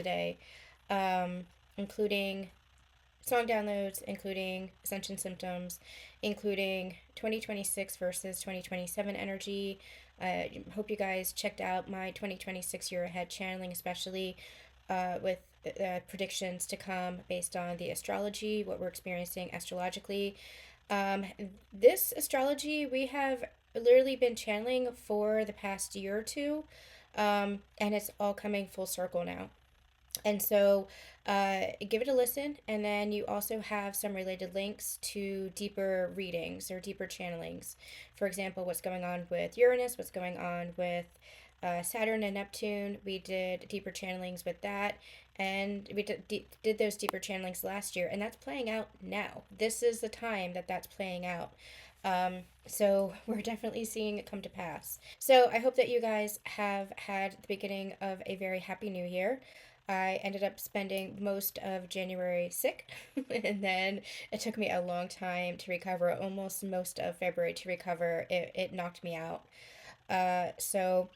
today, including song downloads, including ascension symptoms, including 2026 versus 2027 energy. I hope you guys checked out my 2026 year ahead channeling, especially with predictions to come based on the astrology, what we're experiencing astrologically. Um, this astrology we have literally been channeling for the past year or two, and it's all coming full circle now. And so give it a listen, and then you also have some related links to deeper readings or deeper channelings. For example, what's going on with Uranus, what's going on with Saturn and Neptune. We did deeper channelings with that, and we did those deeper channelings last year, and that's playing out now. This is the time that that's playing out. So we're definitely seeing it come to pass. So I hope that you guys have had the beginning of a very happy new year. I ended up spending most of January sick, and then it took me a long time to recover, almost most of February to recover. It knocked me out. So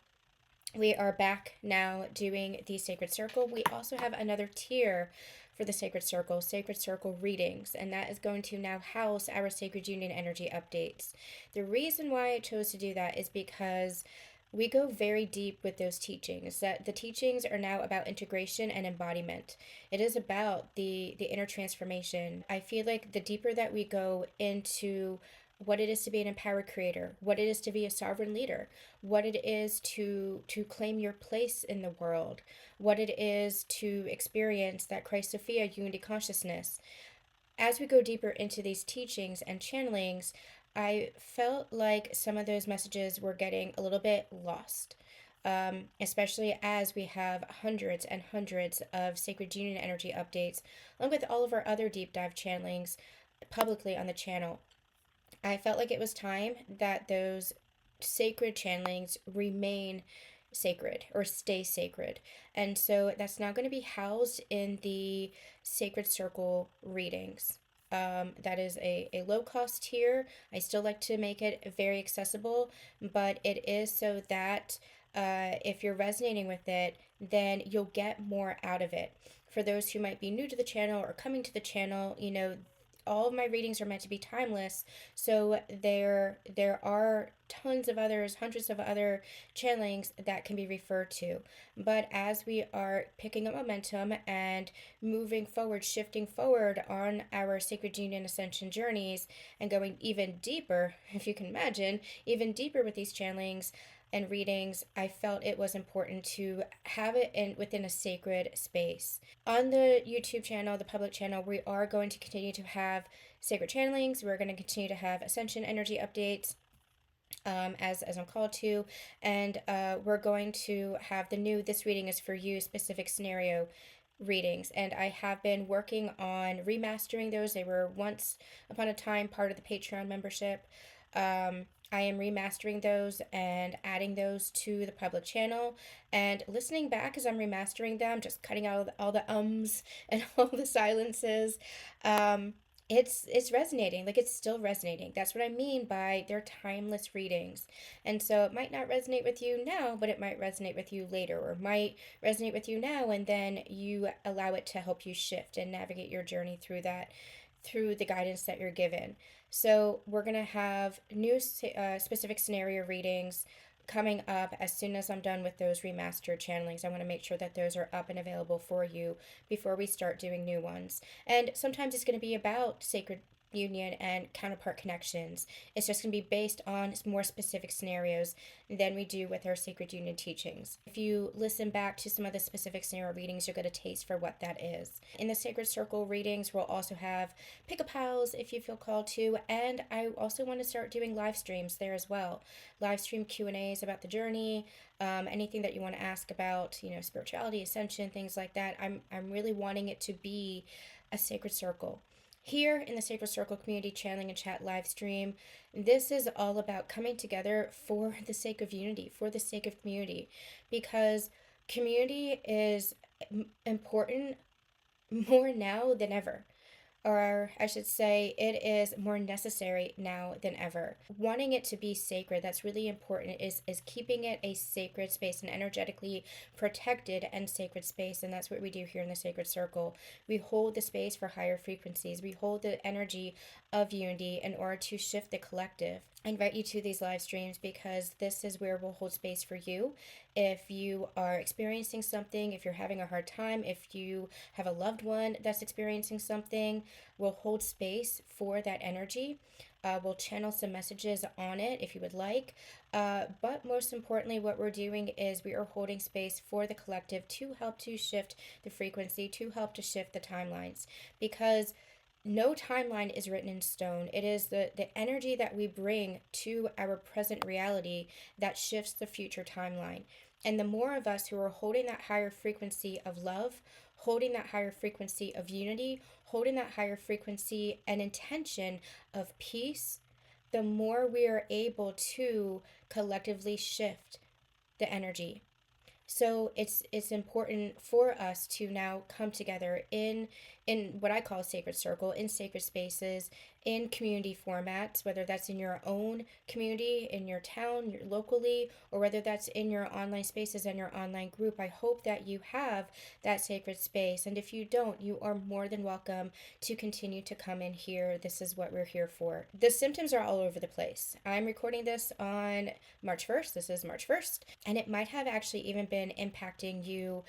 we are back now doing the Sacred Circle. We also have another tier for the Sacred Circle readings, and that is going to now house our Sacred Union energy updates. The reason why I chose to do that is because we go very deep with those teachings, that the teachings are now about integration and embodiment. It is about the inner transformation. I feel like the deeper that we go into what it is to be an empowered creator, what it is to be a sovereign leader, what it is to claim your place in the world, what it is to experience that Christ Sophia unity consciousness. As we go deeper into these teachings and channelings, I felt like some of those messages were getting a little bit lost, especially as we have hundreds and hundreds of Sacred Union energy updates, along with all of our other deep dive channelings publicly on the channel. I felt like it was time that those sacred channelings remain sacred or stay sacred. And so that's now going to be housed in the Sacred Circle readings. That is a low cost tier. I still like to make it very accessible, but it is so that if you're resonating with it, then you'll get more out of it. For those who might be new to the channel or coming to the channel, all of my readings are meant to be timeless, so there are tons of others, hundreds of other channelings that can be referred to. But as we are picking up momentum and moving forward, shifting forward on our Sacred Union Ascension journeys and going even deeper, if you can imagine, even deeper with these channelings and readings, I felt it was important to have it within a sacred space. On the YouTube channel, the public channel, we are going to continue to have sacred channelings. We're going to continue to have ascension energy updates, as I'm called to, and we're going to have the new "This reading is for you" specific scenario readings, and I have been working on remastering those. They were once upon a time part of the Patreon membership. I am remastering those and adding those to the public channel, and listening back as I'm remastering them, just cutting out all the ums and all the silences. It's resonating. Like, it's still resonating. That's what I mean by they're timeless readings. And so it might not resonate with you now, but it might resonate with you later, or might resonate with you now, and then you allow it to help you shift and navigate your journey through that, through the guidance that you're given. So we're going to have new specific scenario readings coming up as soon as I'm done with those remastered channelings. I want to make sure that those are up and available for you before we start doing new ones. And sometimes it's going to be about sacred union and counterpart connections. It's just going to be based on more specific scenarios than we do with our sacred union teachings. If you listen back to some of the specific scenario readings, you'll get a taste for what that is. In the Sacred Circle readings, we'll also have pick-a-pals if you feel called to, and I also want to start doing live streams there as well. Live stream Q&As about the journey, anything that you want to ask about, spirituality, ascension, things like that. I'm really wanting it to be a sacred circle. Here in the Sacred Circle community channeling and chat live stream, this is all about coming together for the sake of unity, for the sake of community, because community is important more now than ever. or I should say, it is more necessary now than ever. Wanting it to be sacred, that's really important, is keeping it a sacred space, an energetically protected and sacred space. And that's what we do here in the Sacred Circle. We hold the space for higher frequencies. We hold the energy of unity in order to shift the collective. I invite you to these live streams because this is where we'll hold space for you. If you are experiencing something, if you're having a hard time, if you have a loved one that's experiencing something, we'll hold space for that energy. We'll channel some messages on it if you would like. But most importantly, what we're doing is we are holding space for the collective to help to shift the frequency, to help to shift the timelines. Because no timeline is written in stone. It is the energy that we bring to our present reality that shifts the future timeline. And the more of us who are holding that higher frequency of love, holding that higher frequency of unity, holding that higher frequency and intention of peace, the more we are able to collectively shift the energy. So it's important for us to now come together in what I call a sacred circle, in sacred spaces, in community formats, whether that's in your own community, in your town, your locally, or whether that's in your online spaces and your online group. I hope that you have that sacred space. And if you don't, you are more than welcome to continue to come in here. This is what we're here for. The symptoms are all over the place. I'm recording this on March 1st. This is March 1st. And it might have actually even been impacting you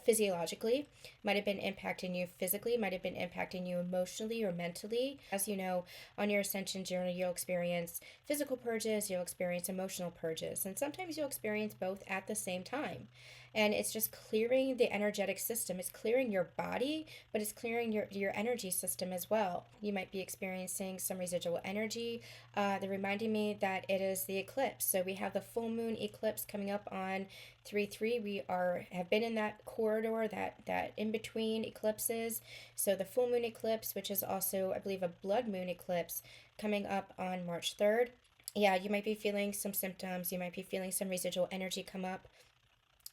physiologically, might have been impacting you physically, might have been impacting you emotionally or mentally. As you know, on your ascension journey, you'll experience physical purges, you'll experience emotional purges, and sometimes you'll experience both at the same time. And it's just clearing the energetic system. It's clearing your body, but it's clearing your energy system as well. You might be experiencing some residual energy. They're reminding me that it is the eclipse. So we have the full moon eclipse coming up on 3/3. We have been in that corridor, that in between eclipses. So the full moon eclipse, which is also, I believe, a blood moon eclipse, coming up on March 3rd. Yeah, you might be feeling some symptoms. You might be feeling some residual energy come up.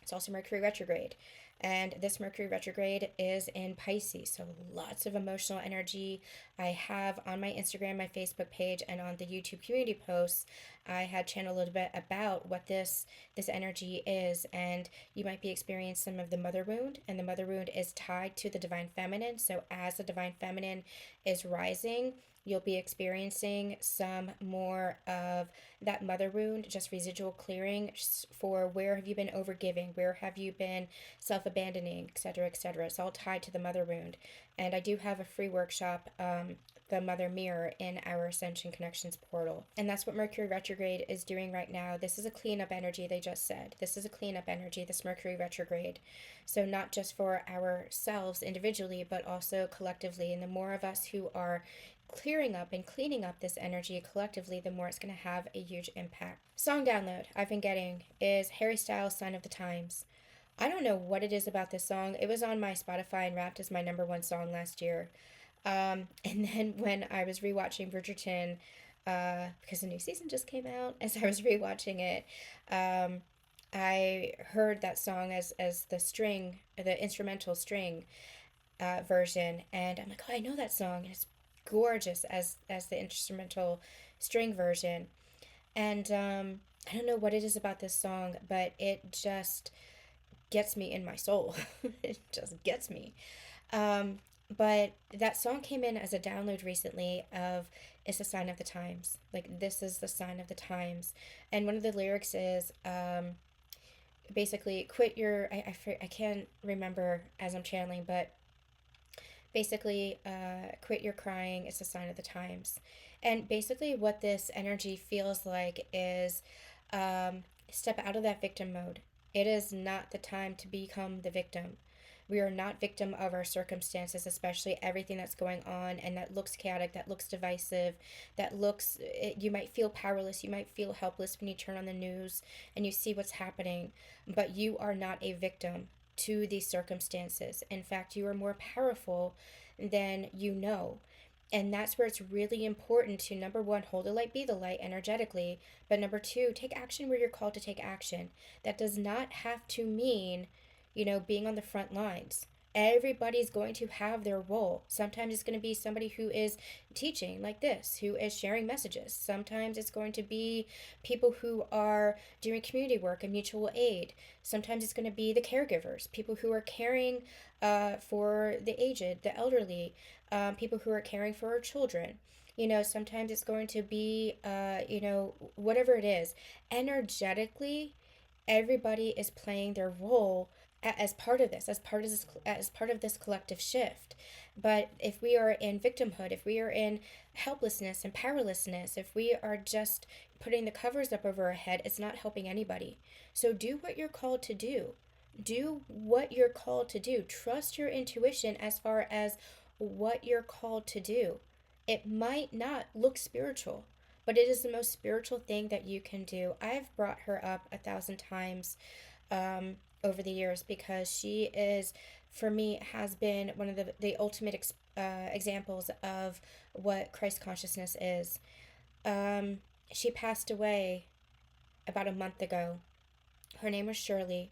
It's also Mercury retrograde. And this Mercury retrograde is in Pisces. So lots of emotional energy. I have on my Instagram, my Facebook page, and on the YouTube community posts, I had channeled a little bit about what this energy is. And you might be experiencing some of the mother wound. And the mother wound is tied to the divine feminine. So as the divine feminine is rising, you'll be experiencing some more of that mother wound, just residual clearing for where have you been overgiving, where have you been self-abandoning, etc., etc. It's all tied to the mother wound. And I do have a free workshop, the Mother Mirror, in our Ascension Connections portal. And that's what Mercury retrograde is doing right now. This is a cleanup energy, they just said. This is a cleanup energy, this Mercury retrograde. So not just for ourselves individually, but also collectively. And the more of us who are clearing up and cleaning up this energy collectively, the more it's going to have a huge impact. Song download I've been getting is Harry Styles' Sign of the Times. I don't know what it is about this song. It was on my Spotify and Wrapped as my #1 song last year. And then when I was rewatching Bridgerton, because the new season just came out, as I was rewatching it, I heard that song as the instrumental string version, and I'm like, oh, I know that song, and it's gorgeous as the instrumental string version. And I don't know what it is about this song, but it just gets me in my soul. It just gets me. But that song came in as a download recently of It's a Sign of the Times. Like, this is the sign of the times. And one of the lyrics is basically, quit your, I can't remember as I'm channeling, but basically, quit your crying, it's a sign of the times. And basically what this energy feels like is step out of that victim mode. It is not the time to become the victim. We are not victim of our circumstances, especially everything that's going on and that looks chaotic, that looks divisive, you might feel powerless, you might feel helpless when you turn on the news and you see what's happening, but you are not a victim to these circumstances. In fact, you are more powerful than you know. And that's where it's really important to, number one, hold the light, be the light energetically. But number two, take action where you're called to take action. That does not have to mean, being on the front lines. Everybody's going to have their role. Sometimes it's going to be somebody who is teaching like this, who is sharing messages. Sometimes it's going to be people who are doing community work and mutual aid. Sometimes it's going to be the caregivers, people who are caring for the aged, the elderly, people who are caring for our children. Sometimes it's going to be, whatever it is. Energetically, everybody is playing their role as part of this, as part of this collective shift. But if we are in victimhood, if we are in helplessness and powerlessness, if we are just putting the covers up over our head, it's not helping anybody. So do what you're called to do. Do what you're called to do. Trust your intuition as far as what you're called to do. It might not look spiritual, but it is the most spiritual thing that you can do. I've brought her up 1,000 times over the years because she is, for me, has been one of the ultimate examples of what Christ consciousness is. She passed away about a month ago. Her name was Shirley,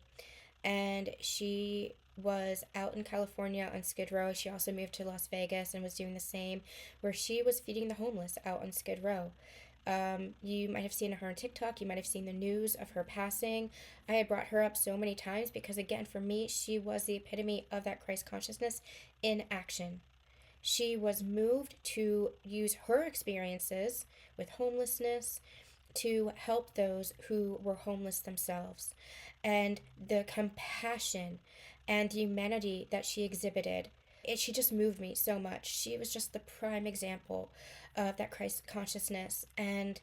and she was out in California on Skid Row. She also moved to Las Vegas and was doing the same, where she was feeding the homeless out on Skid Row. You might have seen her on TikTok. You might have seen the news of her passing. I had brought her up so many times because, again, for me, she was the epitome of that Christ consciousness in action. She was moved to use her experiences with homelessness to help those who were homeless themselves. And the compassion and the humanity that she exhibited, she just moved me so much. She was just the prime example of that Christ consciousness. And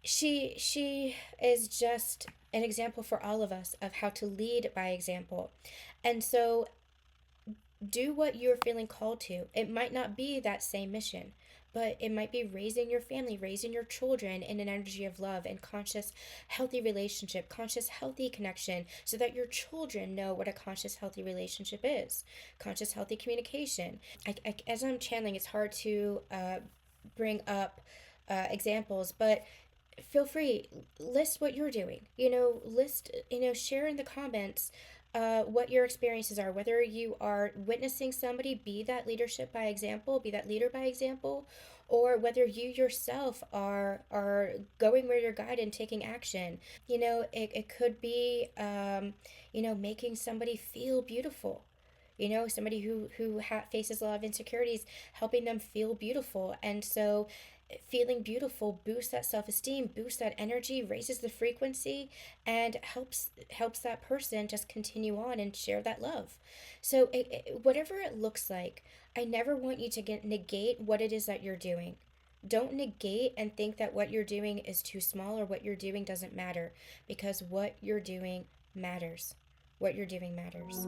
she is just an example for all of us of how to lead by example. And so do what you're feeling called to. It might not be that same mission, but it might be raising your family, raising your children in an energy of love and conscious, healthy relationship, conscious, healthy connection, so that your children know what a conscious, healthy relationship is. Conscious, healthy communication. As I'm channeling, it's hard to bring up examples, but feel free, list what you're doing. Share in the comments what your experiences are, whether you are witnessing somebody be that leadership by example, be that leader by example, or whether you yourself are going where you're guided and taking action. It could be making somebody feel beautiful. Somebody who faces a lot of insecurities, helping them feel beautiful. And so feeling beautiful boosts that self-esteem, boosts that energy, raises the frequency, and helps that person just continue on and share that love. So whatever it looks like, I never want you to negate what it is that you're doing. Don't negate and think that what you're doing is too small or what you're doing doesn't matter, because what you're doing matters. What you're doing matters.